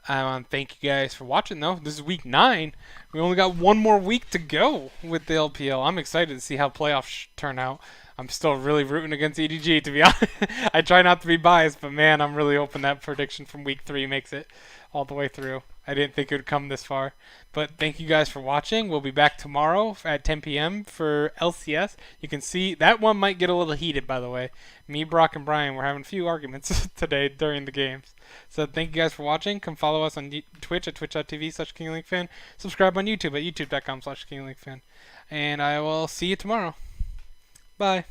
I want to thank you guys for watching, though. This is week 9. We only got one more week to go with the LPL. I'm excited to see how playoffs turn out. I'm still really rooting against EDG, to be honest. I try not to be biased, but man, I'm really hoping that prediction from week 3 makes it all the way through. I didn't think it would come this far. But thank you guys for watching. We'll be back tomorrow at 10 p.m. for LCS. You can see that one might get a little heated, by the way. Me, Brock, and Brian were having a few arguments today during the games. So thank you guys for watching. Come follow us on Twitch at twitch.tv/KingLinkFan. Subscribe on YouTube at youtube.com/KingLinkFan. And I will see you tomorrow. Bye.